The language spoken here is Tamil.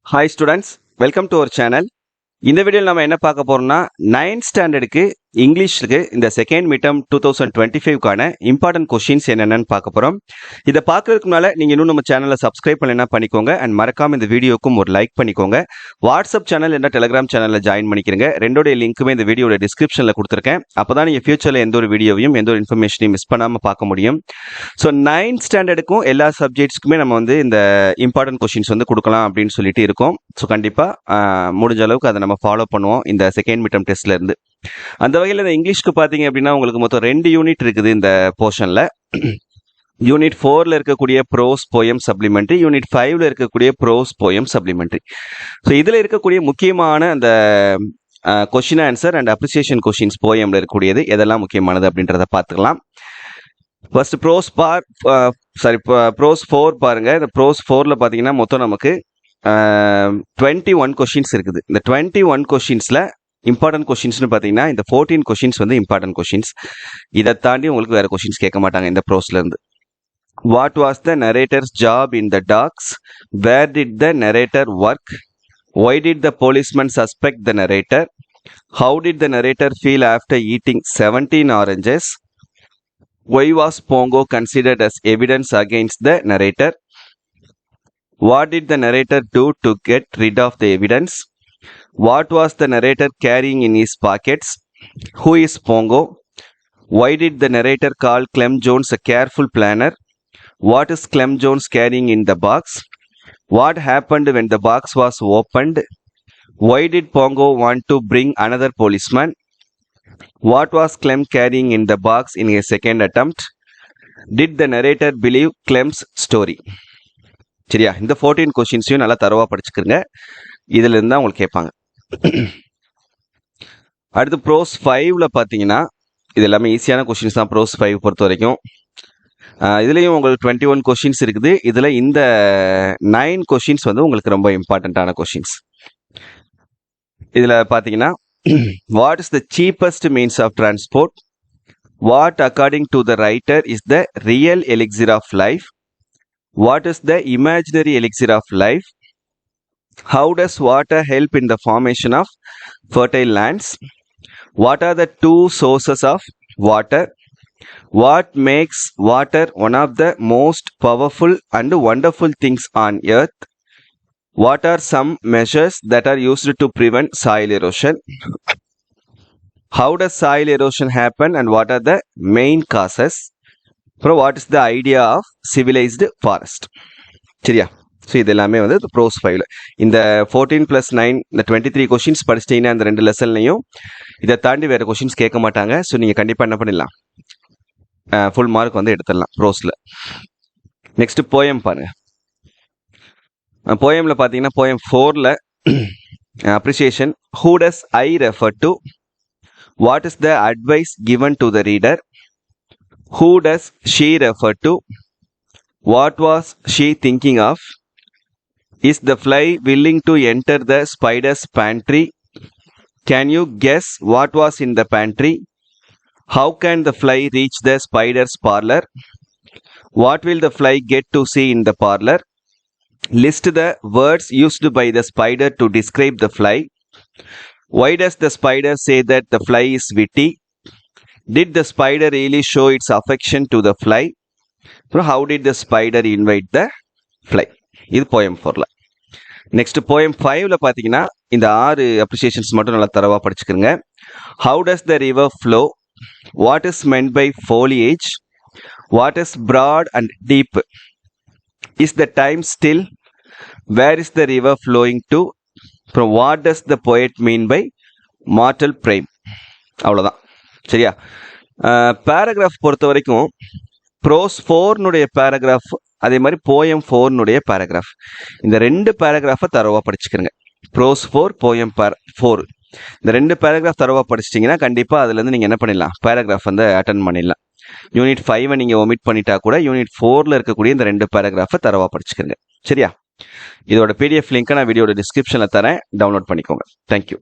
Hi students, welcome to our channel. இந்த வீடியோவில் நம்ம என்ன பார்க்க போறோம்னா 9th ஸ்டாண்டர்டுக்கு இங்கிலீஷ்க்கு இந்த செகண்ட் மிட்டம் 2025க்கான இம்பார்ட்டன்ட் கொஸ்டின்ஸ் என்னென்னு பார்க்க போறோம். இதை பார்க்கறதுக்கு முன்னால நீங்க இன்னும் நம்ம சேனலை சப்ஸ்கிரைப் பண்ணலைன்னா பண்ணிக்கோங்க அண்ட் மறக்காம இந்த வீடியோக்கும் ஒரு லைக் பண்ணிக்கோங்க. வாட்ஸ்அப் சேனல் என்ன டெலிகிராம் சேனல்ல ஜாயின் பண்ணிக்கிறங்க. ரெண்டோட லிங்க்குமே இந்த வீடியோட டிஸ்கிரிப்ஷன்ல கொடுத்துருக்கேன். அப்பதான் நீங்க ஃபியூச்சர்ல எந்த ஒரு வீடியோவையும் எந்த ஒரு இன்ஃபர்மேஷனையும் மிஸ் பண்ணாம பார்க்க முடியும். ஸோ 9th ஸ்டாண்டர்டுக்கும் எல்லா சப்ஜெக்ட்ஸ்க்குமே நம்ம வந்து இந்த இம்பார்ட்டன்ட் கொஸ்டின்ஸ் வந்து கொடுக்கலாம் அப்படின்னு சொல்லிட்டு இருக்கோம். ஸோ கண்டிப்பா முடிஞ்ச அளவுக்கு அதை நம்ம ஃபாலோ பண்ணுவோம் இந்த செகண்ட் மிட்டம் டெஸ்ட்ல இருந்து. அந்த வகையில் இந்த இங்கிலீஷ்க்கு பார்த்தீங்க அப்படின்னா உங்களுக்கு மொத்தம் 2 யூனிட் இருக்குது இந்த போர்ஷன்ல. யூனிட் 4ல இருக்கக்கூடிய ப்ரோஸ் போயம் சப்ளிமெண்ட்ரி, யூனிட் 5ல இருக்கக்கூடிய ப்ரோஸ் போயம் சப்ளிமெண்ட்ரி. ஸோ இதுல இருக்கக்கூடிய முக்கியமான அந்த question answer and appreciation questions போயம்ல இருக்கக்கூடியது எதெல்லாம் முக்கியமானது அப்படின்றத பார்த்துக்கலாம். ஃபர்ஸ்ட் ப்ரோஸ் ப்ரோஸ் 4 பாருங்க. இந்த ப்ரோஸ் 4ல பார்த்தீங்கன்னா மொத்தம் நமக்கு 21 கொஸ்டின்ஸ் இருக்குது. இந்த 21 கொஸ்டின்ஸ்ல இம்பார்ட்டன்ட் கொஸ்டின்ஸ்னு பார்த்தீங்கன்னா இந்த 14 கொஸ்டின்ஸ் வந்து இம்பார்ட்டன்ட் கொஸ்டின்ஸ். இதை தாண்டி உங்களுக்கு வேற கொஸ்டின்ஸ் கேட்க மாட்டாங்க இந்த ப்ரோஸ்ல இருந்து. What was the narrator's job in the docks? Where did the narrator work? Why did the policeman suspect the narrator? How did the narrator feel after eating 17 oranges? Why was Bongo considered as evidence against the narrator? What did the narrator do to get rid of the evidence? What was the narrator carrying in his pockets? Who is Pongo? Why did the narrator call Clem Jones a careful planner? What is Clem Jones carrying in the box? What happened when the box was opened? Why did Pongo want to bring another policeman? What was Clem carrying in the box in a second attempt? Did the narrator believe Clem's story? சரியா? இந்த 14 கொஸ்டின்ஸையும் நல்லா தரவா படிச்சுக்கிறங்க. இதுல இருந்தா உங்களுக்கு கேட்பாங்க. அடுத்து ப்ரோஸ் 5ல பாத்தீங்கன்னா இது எல்லாமே ஈஸியான கொஸ்டின்ஸ் தான். ப்ரோஸ் 5 பொறுத்த வரைக்கும் இதுலயும் உங்களுக்கு 21 கொஸ்டின்ஸ் இருக்குது. இதுல இந்த 9 கொஸ்டின்ஸ் வந்து உங்களுக்கு ரொம்ப இம்பார்ட்டன்டான கொஸ்டின்ஸ். இதுல பாத்தீங்கன்னா what is the cheapest means of transport? What according to the writer is the real elixir of life? What is the imaginary elixir of life? How does water help in the formation of fertile lands? What are the two sources of water? What makes water one of the most powerful and wonderful things on earth? What are some measures that are used to prevent soil erosion? How does soil erosion happen and what are the main causes? அப்புறம் what is the idea of civilised forest? சரியா? ஸோ இது எல்லாமே வந்து ப்ரோஸ் 5ல இந்த 14+9 இந்த 23 கொஸ்டின்ஸ் படிச்சிட்டிங்கன்னா அந்த 2 லெசன்லையும் இதை தாண்டி வேற கொஸ்டின்ஸ் கேட்க மாட்டாங்க. ஸோ நீங்கள் கண்டிப்பாக என்ன பண்ணிடலாம், ஃபுல் மார்க் வந்து எடுத்துடலாம் ப்ரோஸில். நெக்ஸ்ட் போயம் பாருங்க. போயமில் பார்த்தீங்கன்னா போயம் 4ல appreciation. Who does I refer to? What is the advice given to the reader? Who does she refer to? What was she thinking of? Is the fly willing to enter the spider's pantry? Can you guess what was in the pantry? How can the fly reach the spider's parlor? What will the fly get to see in the parlor? List the words used by the spider to describe the fly. Why does the spider say that the fly is witty? Did the spider really show its affection to the fly? How did the spider invite the fly? இது போயம் 4ல. நெக்ஸ்ட் போயம் 5ல பாத்தீங்கன்னா இந்த 6 அப்ரிசியேஷன்ஸ் மட்டும் நல்லா தரவா படிச்சுக்கிறங்க. How does the river flow? What is meant by foliage? What is broad and deep? Is the time still? Where is the river flowing to? What does the poet mean by mortal prime? அவ்வளவுதான். சரியா? பேராகிராஃப் பொறுத்த வரைக்கும் ப்ரோஸ் 4னுடைய பேராகிராஃப் அதே மாதிரி போயம் 4னுடைய பேராகிராஃப் இந்த 2 பேராகிராஃபை தரவா படிச்சுக்கிறங்க. ப்ரோஸ் 4 போயம் 4 இந்த 2 பேராகிராஃப் தரவா படிச்சிட்டிங்கன்னா கண்டிப்பா அதுல இருந்து நீங்க என்ன பண்ணிடலாம், பேராகிராஃப் வந்து அட்டன் பண்ணிடலாம். யூனிட் 5 நீங்க ஒமிட் பண்ணிட்டா கூட யூனிட் 4ல இருக்கக்கூடிய இந்த 2 பேராகிராஃபை தரவா படிச்சுக்கிறங்க. சரியா? இதோட PDF லிங்க் நான் வீடியோட டிஸ்கிரிப்ஷன்ல தரேன், டவுன்லோட் பண்ணிக்கோங்க. தேங்க்யூ.